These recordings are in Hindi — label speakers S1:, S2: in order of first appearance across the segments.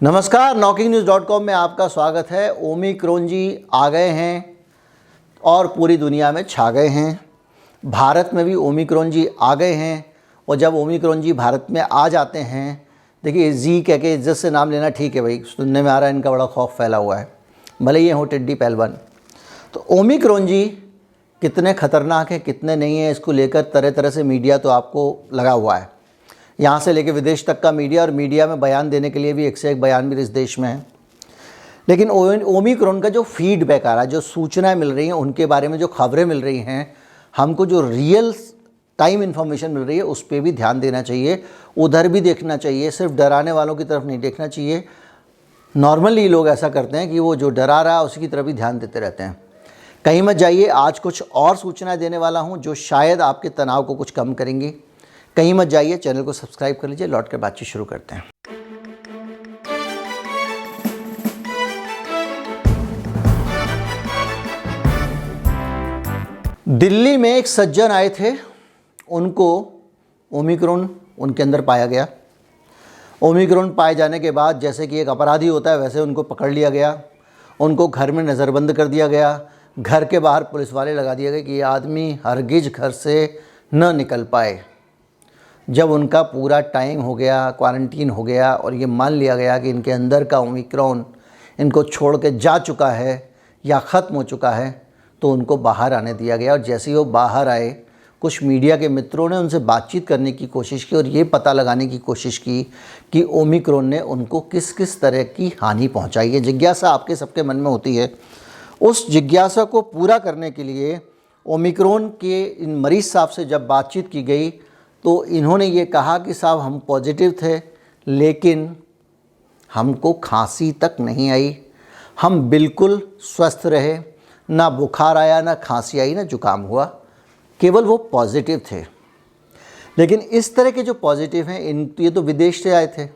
S1: नमस्कार, NockingNews.com में आपका स्वागत है। ओमिक्रॉन जी आ गए हैं और पूरी दुनिया में छा गए हैं। भारत में भी ओमिक्रॉन जी आ गए हैं और जब ओमिक्रॉन जी भारत में आ जाते हैं, देखिए जी कह के इज्जत से नाम लेना ठीक है भाई, सुनने में आ रहा है इनका बड़ा खौफ फैला हुआ है, भले ये हो टिड्डी पहलवान। तो ओमिक्रॉन जी कितने ख़तरनाक है कितने नहीं है, इसको लेकर तरह तरह से मीडिया तो आपको लगा हुआ है, यहाँ से लेके विदेश तक का मीडिया, और मीडिया में बयान देने के लिए भी एक से एक बयान भी इस देश में है। लेकिन ओमिक्रॉन का जो फीडबैक आ रहा है, जो सूचनाएं मिल रही हैं, उनके बारे में जो खबरें मिल रही हैं, हमको जो रियल टाइम इन्फॉर्मेशन मिल रही है उस पर भी ध्यान देना चाहिए, उधर भी देखना चाहिए, सिर्फ डराने वालों की तरफ नहीं देखना चाहिए। नॉर्मली लोग ऐसा करते हैं कि वो जो डरा रहा है उसी की तरफ ही ध्यान देते रहते हैं। कहीं मत जाइए, आज कुछ और सूचनाएँ देने वाला हूँ जो शायद आपके तनाव को कुछ कम करेंगी। कहीं मत जाइए, चैनल को सब्सक्राइब कर लीजिए। लौट कर बातचीत शुरू करते हैं। दिल्ली में एक सज्जन आए थे, उनको ओमिक्रॉन उनके अंदर पाया गया। ओमिक्रॉन पाए जाने के बाद जैसे कि एक अपराधी होता है वैसे उनको पकड़ लिया गया, उनको घर में नज़रबंद कर दिया गया, घर के बाहर पुलिस वाले लगा दिए गए कि ये आदमी हरगिज घर से न निकल पाए। जब उनका पूरा टाइम हो गया, क्वारंटीन हो गया और ये मान लिया गया कि इनके अंदर का ओमिक्रॉन इनको छोड़ के जा चुका है या ख़त्म हो चुका है, तो उनको बाहर आने दिया गया। और जैसे ही वो बाहर आए, कुछ मीडिया के मित्रों ने उनसे बातचीत करने की कोशिश की और ये पता लगाने की कोशिश की कि ओमिक्रॉन ने उनको किस किस तरह की हानि पहुंचाई है। जिज्ञासा आपके सबके मन में होती है। उस जिज्ञासा को पूरा करने के लिए ओमिक्रॉन के इन मरीज़ साहब से जब बातचीत की गई तो इन्होंने ये कहा कि साहब हम पॉजिटिव थे, लेकिन हमको खांसी तक नहीं आई, हम बिल्कुल स्वस्थ रहे, ना बुखार आया, ना खांसी आई, ना जुकाम हुआ, केवल वो पॉजिटिव थे। लेकिन इस तरह के जो पॉजिटिव हैं, ये तो विदेश से आए थे,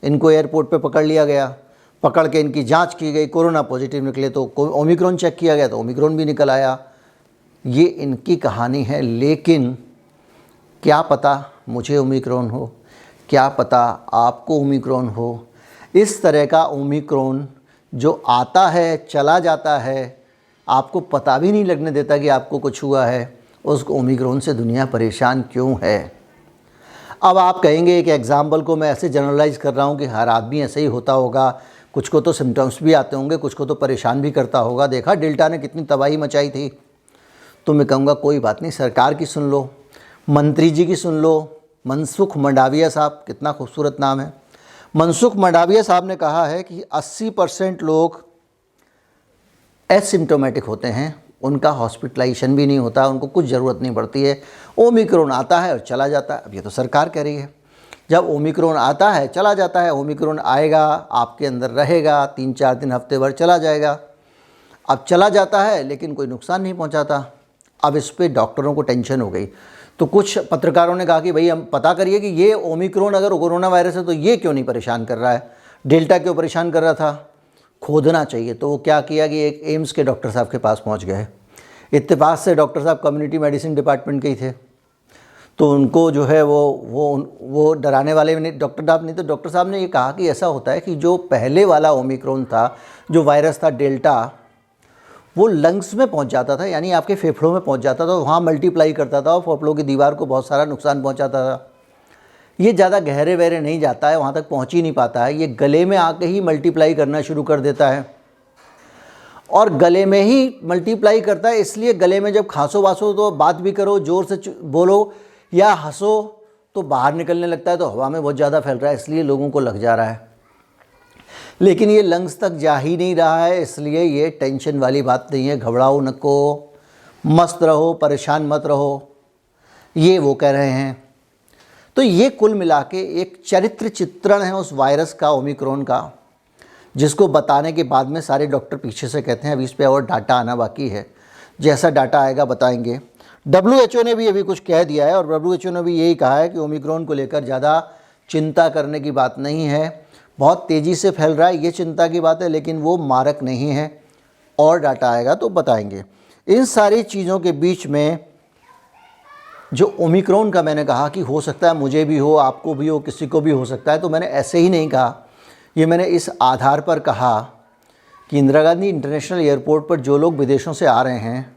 S1: इनको एयरपोर्ट पे पकड़ लिया गया, पकड़ के इनकी जांच की गई, कोरोना पॉजिटिव निकले तो ओमिक्रॉन चेक किया गया तो ओमिक्रॉन भी निकल आया। ये इनकी कहानी है। लेकिन क्या पता मुझे ओमिक्रॉन हो, क्या पता आपको ओमिक्रॉन हो। इस तरह का ओमिक्रॉन जो आता है चला जाता है, आपको पता भी नहीं लगने देता कि आपको कुछ हुआ है, उस ओमिक्रॉन से दुनिया परेशान क्यों है। अब आप कहेंगे कि एग्ज़ाम्पल को मैं ऐसे जनरलाइज़ कर रहा हूँ कि हर आदमी ऐसे ही होता होगा, कुछ को तो सिम्टम्स भी आते होंगे, कुछ को तो परेशान भी करता होगा। देखा डेल्टा ने कितनी तबाही मचाई थी। तो मैं कहूँगा कोई बात नहीं, सरकार की सुन लो, मंत्री जी की सुन लो। मनसुख मंडाविया साहब, कितना खूबसूरत नाम है। मनसुख मंडाविया साहब ने कहा है कि 80% लोग एसिम्प्टोमेटिक होते हैं, उनका हॉस्पिटलाइजेशन भी नहीं होता, उनको कुछ ज़रूरत नहीं पड़ती है, ओमिक्रॉन आता है और चला जाता है। अब ये तो सरकार कह रही है, जब ओमिक्रॉन आता है चला जाता है, ओमिक्रॉन आएगा आपके अंदर रहेगा, 3-4 दिन हफ्ते भर चला जाएगा। अब चला जाता है लेकिन कोई नुकसान नहीं पहुंचाता। अब इस पे डॉक्टरों को टेंशन हो गई, तो कुछ पत्रकारों ने कहा कि भाई हम पता करिए कि ये ओमिक्रॉन अगर कोरोना वायरस है तो ये क्यों नहीं परेशान कर रहा है, डेल्टा क्यों परेशान कर रहा था, खोदना चाहिए। तो वो क्या किया कि एक एम्स के डॉक्टर साहब के पास पहुंच गए। इत्तेफाक से डॉक्टर साहब कम्युनिटी मेडिसिन डिपार्टमेंट के ही थे, तो उनको जो है वो डराने वाले नहीं, डॉक्टर साहब नहीं, तो डॉक्टर साहब ने ये कहा कि ऐसा होता है कि जो पहले वाला ओमिक्रॉन था, जो वायरस था डेल्टा, वो लंग्स में पहुंच जाता था, यानी आपके फेफड़ों में पहुंच जाता था, वहाँ मल्टीप्लाई करता था और फेफड़ों की दीवार को बहुत सारा नुकसान पहुंचाता था। ये ज़्यादा गहरे वहरे नहीं जाता है, वहाँ तक पहुंच ही नहीं पाता है, ये गले में आके ही मल्टीप्लाई करना शुरू कर देता है और गले में ही मल्टीप्लाई करता है। इसलिए गले में जब खांसो वासो तो बात भी करो, ज़ोर से बोलो या हंसो तो बाहर निकलने लगता है, तो हवा में बहुत ज़्यादा फैल रहा है, इसलिए लोगों को लग जा रहा है। लेकिन ये लंग्स तक जा ही नहीं रहा है, इसलिए ये टेंशन वाली बात नहीं है। घबराओ नको, मस्त रहो, परेशान मत रहो, ये वो कह रहे हैं। तो ये कुल मिला के एक चरित्र चित्रण है उस वायरस का, ओमिक्रॉन का, जिसको बताने के बाद में सारे डॉक्टर पीछे से कहते हैं अभी इस पर और डाटा आना बाकी है, जैसा डाटा आएगा बताएंगे। WHO ने भी अभी कुछ कह दिया है और WHO ने भी यही कहा है कि ओमिक्रॉन को लेकर ज़्यादा चिंता करने की बात नहीं है, बहुत तेज़ी से फैल रहा है, ये चिंता की बात है, लेकिन वो मारक नहीं है। और डाटा आएगा तो बताएंगे। इन सारी चीज़ों के बीच में जो ओमिक्रॉन का मैंने कहा कि हो सकता है मुझे भी हो, आपको भी हो, किसी को भी हो सकता है, तो मैंने ऐसे ही नहीं कहा ये मैंने इस आधार पर कहा कि इंदिरा गांधी इंटरनेशनल एयरपोर्ट पर जो लोग विदेशों से आ रहे हैं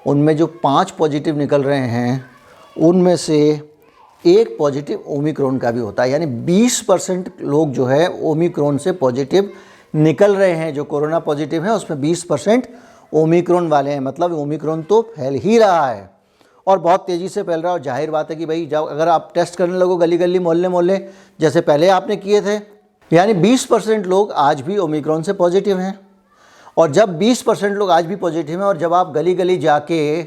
S1: उनमें जो 5 पॉजिटिव निकल रहे हैं उनमें से 1 पॉजिटिव ओमिक्रॉन का भी होता है। यानी 20% लोग जो है ओमिक्रॉन से पॉजिटिव निकल रहे हैं। जो कोरोना पॉजिटिव है उसमें 20% ओमिक्रॉन वाले हैं। मतलब ओमिक्रॉन तो फैल ही रहा है और बहुत तेज़ी से फैल रहा है। और जाहिर बात है कि भाई जब अगर आप टेस्ट करने लगो गली गली मोहल्ले मोहल्ले जैसे पहले आपने किए थे, यानी 20% लोग आज भी ओमिक्रॉन से पॉजिटिव हैं। और जब 20% लोग आज भी पॉजिटिव हैं और जब आप गली गली जाके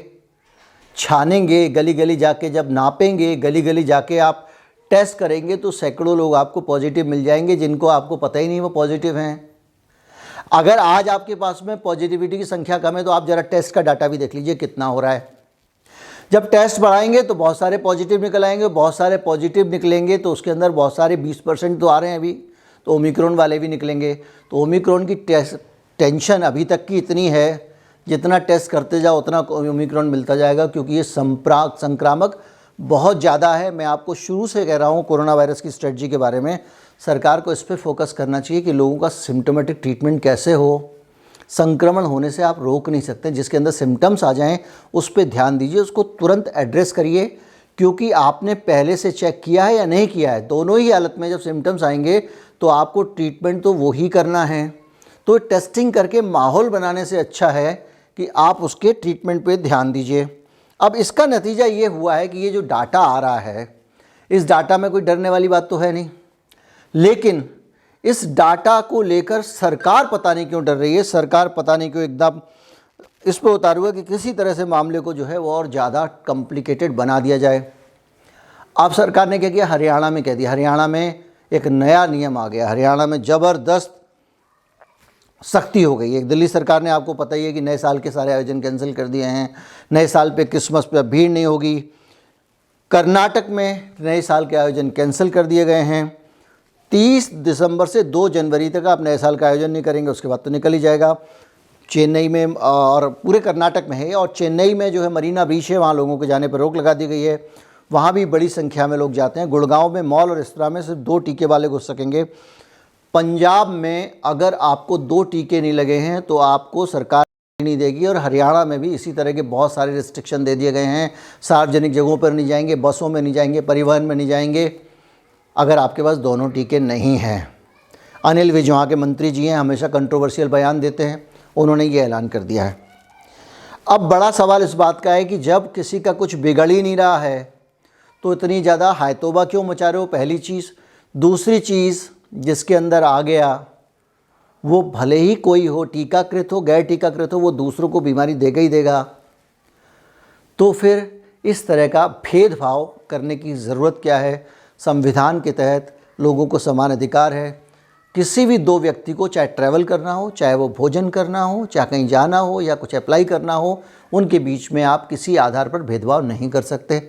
S1: छानेंगे, गली गली जाके जब नापेंगे, गली गली जाके आप टेस्ट करेंगे तो सैकड़ों लोग आपको पॉजिटिव मिल जाएंगे जिनको आपको पता ही नहीं वो पॉजिटिव हैं। अगर आज आपके पास में पॉजिटिविटी की संख्या कम है तो आप ज़रा टेस्ट का डाटा भी देख लीजिए कितना हो रहा है। जब टेस्ट बढ़ाएंगे तो बहुत सारे पॉजिटिव निकल आएंगे, बहुत सारे पॉजिटिव निकलेंगे तो उसके अंदर बहुत सारे 20% तो आ रहे हैं अभी, तो ओमिक्रॉन वाले भी निकलेंगे। तो ओमिक्रॉन की टेंशन अभी तक की इतनी है, जितना टेस्ट करते जाओ उतना ओमिक्रॉन मिलता जाएगा, क्योंकि ये संक्रामक बहुत ज़्यादा है। मैं आपको शुरू से कह रहा हूँ कोरोना वायरस की स्ट्रेटजी के बारे में, सरकार को इस पर फोकस करना चाहिए कि लोगों का सिम्टोमेटिक ट्रीटमेंट कैसे हो। संक्रमण होने से आप रोक नहीं सकते, जिसके अंदर सिम्टम्स आ जाएं उस पर ध्यान दीजिए, उसको तुरंत एड्रेस करिए, क्योंकि आपने पहले से चेक किया है या नहीं किया है। दोनों ही हालत में जब सिम्टम्स आएंगे तो आपको ट्रीटमेंट तो वो ही करना है। तो टेस्टिंग करके माहौल बनाने से अच्छा है कि आप उसके ट्रीटमेंट पे ध्यान दीजिए। अब इसका नतीजा ये हुआ है कि ये जो डाटा आ रहा है, इस डाटा में कोई डरने वाली बात तो है नहीं, लेकिन इस डाटा को लेकर सरकार पता नहीं क्यों डर रही है। सरकार पता नहीं क्यों एकदम इस पर उतार हुआ कि किसी तरह से मामले को जो है वो और ज़्यादा कॉम्प्लिकेटेड बना दिया जाए। अब सरकार ने क्या किया, हरियाणा में कह दिया, हरियाणा में एक नया नियम आ गया, हरियाणा में ज़बरदस्त सख्ती हो गई है। दिल्ली सरकार ने आपको पता ही है कि नए साल के सारे आयोजन कैंसिल कर दिए हैं, नए साल पे क्रिसमस पे भीड़ नहीं होगी। कर्नाटक में नए साल के आयोजन कैंसिल कर दिए गए हैं। 30 दिसंबर से 2 जनवरी तक आप नए साल का आयोजन नहीं करेंगे, उसके बाद तो निकल ही जाएगा। चेन्नई में और पूरे कर्नाटक में है, और चेन्नई में जो है मरीना बीच है, वहाँ लोगों के जाने पर रोक लगा दी गई है। वहाँ भी बड़ी संख्या में लोग जाते हैं। गुड़गांव में मॉल और रेस्तरां में सिर्फ 2 टीके वाले घुस सकेंगे। पंजाब में अगर आपको 2 टीके नहीं लगे हैं तो आपको सरकार नहीं देगी। और हरियाणा में भी इसी तरह के बहुत सारे रिस्ट्रिक्शन दे दिए गए हैं। सार्वजनिक जगहों पर नहीं जाएंगे, बसों में नहीं जाएंगे, परिवहन में नहीं जाएंगे अगर आपके पास दोनों टीके नहीं हैं। अनिल विज वहाँ के मंत्री जी हैं, हमेशा कंट्रोवर्शियल बयान देते हैं, उन्होंने ये ऐलान कर दिया है। अब बड़ा सवाल इस बात का है कि जब किसी का कुछ बिगड़ ही नहीं रहा है तो इतनी ज़्यादा हाय तौबा क्यों मचा रहे हो, पहली चीज़। दूसरी चीज़, जिसके अंदर आ गया वो भले ही कोई हो, टीकाकृत हो गैर टीकाकृत हो, वो दूसरों को बीमारी देगा ही देगा। तो फिर इस तरह का भेदभाव करने की ज़रूरत क्या है। संविधान के तहत लोगों को समान अधिकार है। किसी भी 2 व्यक्ति को चाहे ट्रैवल करना हो, चाहे वो भोजन करना हो, चाहे कहीं जाना हो या कुछ अप्लाई करना हो, उनके बीच में आप किसी आधार पर भेदभाव नहीं कर सकते।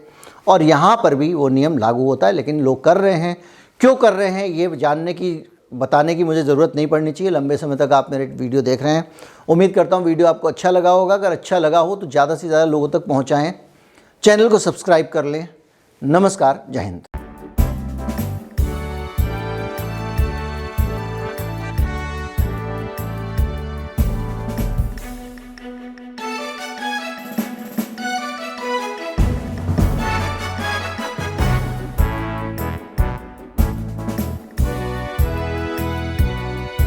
S1: और यहाँ पर भी वो नियम लागू होता है, लेकिन लोग कर रहे हैं। क्यों कर रहे हैं ये जानने की बताने की मुझे ज़रूरत नहीं पड़नी चाहिए। लंबे समय तक आप मेरे वीडियो देख रहे हैं, उम्मीद करता हूँ वीडियो आपको अच्छा लगा होगा। अगर अच्छा लगा हो तो ज़्यादा से ज़्यादा लोगों तक पहुँचाएँ, चैनल को सब्सक्राइब कर लें। नमस्कार, जय हिंद।